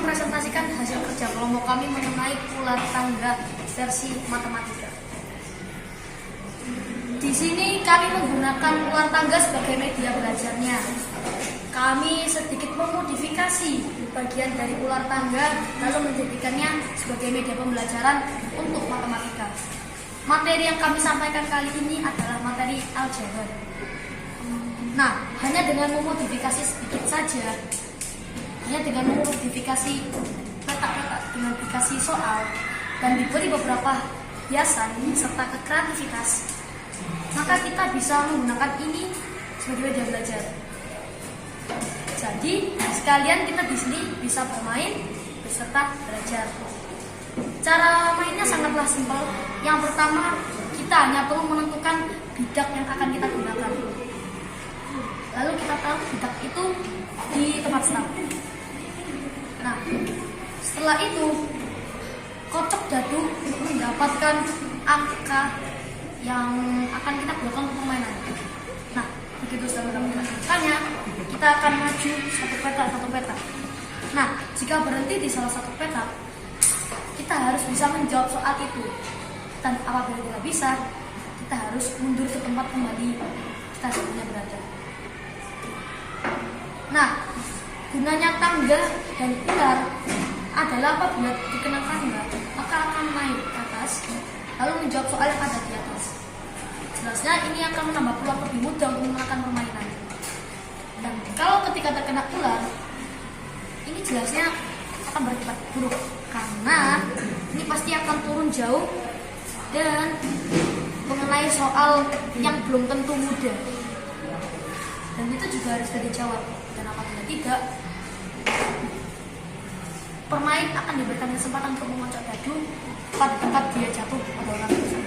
mempresentasikan hasil kerja kelompok kami mengenai ular tangga versi matematika. Di sini kami menggunakan ular tangga sebagai media belajarnya. Kami sedikit memodifikasi bagian dari ular tangga lalu menjadikannya sebagai media pembelajaran untuk matematika. Materi yang kami sampaikan kali ini adalah materi aljabar. Nah, hanya dengan memodifikasi sedikit saja, hanya dengan memodifikasi peta-peta, dengan dikasih soal dan diberi beberapa hiasan serta kreativitas, maka kita bisa menggunakan ini sebagai media belajar. Jadi sekalian kita di sini bisa bermain beserta belajar. Cara mainnya sangatlah simpel. Yang pertama, kita hanya perlu menentukan bidak yang akan kita gunakan. Lalu kita tahu bidak itu di tempat start. Nah, setelah itu kocok dadu untuk mendapatkan angka yang akan kita gunakan untuk permainan. Nah, begitu sudah mendapatkan angkanya, kita akan maju satu peta. Nah, jika berhenti di salah satu peta, kita harus bisa menjawab soal itu. Dan apabila tidak bisa, kita harus mundur ke tempat kembali kita sebelumnya berada. Nah, gunanya tangga dan ular adalah apabila dikenal tangga, maka akan naik ke atas, lalu menjawab soal yang ada di atas. Jelasnya ini akan menambah peluang lebih mudah untuk memenangkan permainan. Dan kalau ketika terkena ular, ini jelasnya akan berakibat buruk karena ini pasti akan turun jauh dan mengenai soal yang belum tentu mudah. Dan itu juga harus dijawab. Dan apabila tidak, pemain akan diberikan kesempatan untuk mengocok dadu pada tempat dia jatuh pada orang tersebut.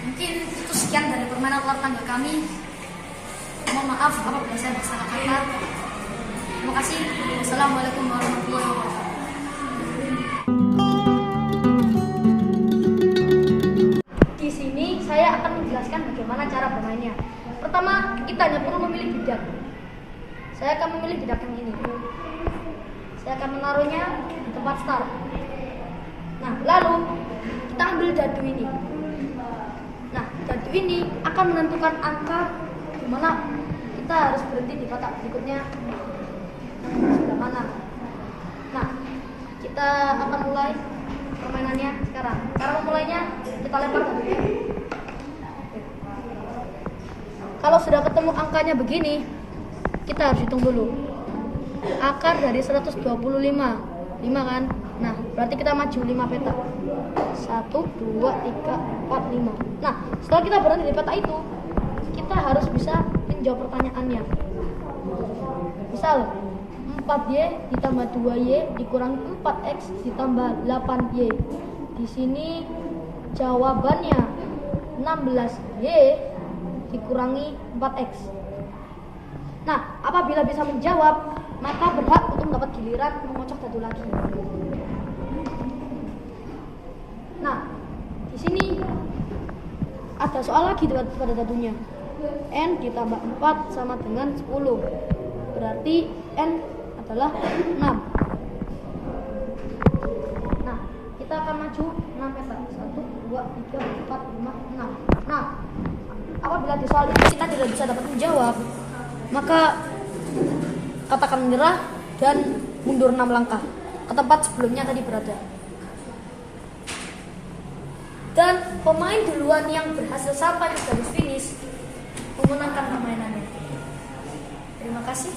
Mungkin itu sekian dari permainan ular tangga kami. Mohon maaf apabila saya bersalah kata. Terima kasih. Wassalamualaikum warahmatullahi wabarakatuh. Di sini saya akan menjelaskan bagaimana cara bermainnya. Pertama, kita hanya perlu memilih bidak. Saya akan memilih bidak yang ini. Saya akan menaruhnya di tempat start. Nah, lalu kita ambil dadu ini. Nah, dadu ini akan menentukan angka di mana kita harus berhenti di kotak berikutnya. Sebelah mana? Nah, kita akan mulai permainannya sekarang. Cara memulainya, kita lempar dadunya. Kalau sudah ketemu angkanya begini, kita harus hitung dulu. Akar dari 125, 5 kan? Nah, berarti kita maju 5 peta. 1, 2, 3, 4, 5. Nah, setelah kita berhenti di peta itu, kita harus bisa menjawab pertanyaannya. Misal, 4Y ditambah 2Y dikurangi 4X ditambah 8Y. Di sini jawabannya 16Y dikurangi 4X. Nah, apabila bisa menjawab, maka berhak untuk mendapat giliran mengocok dadu lagi. Nah, di sini ada soal lagi pada dadunya. N ditambah 4 sama dengan 10. Berarti N adalah 6. Nah, kita akan maju 6 peta. 1, 2, 3, 4, 5, 6. Nah, apabila di soal ini kita tidak bisa dapat menjawab, maka katakan menyerah dan mundur 6 langkah ke tempat sebelumnya tadi berada. Dan pemain duluan yang berhasil sampai ke garis finish memenangkan permainannya. Terima kasih.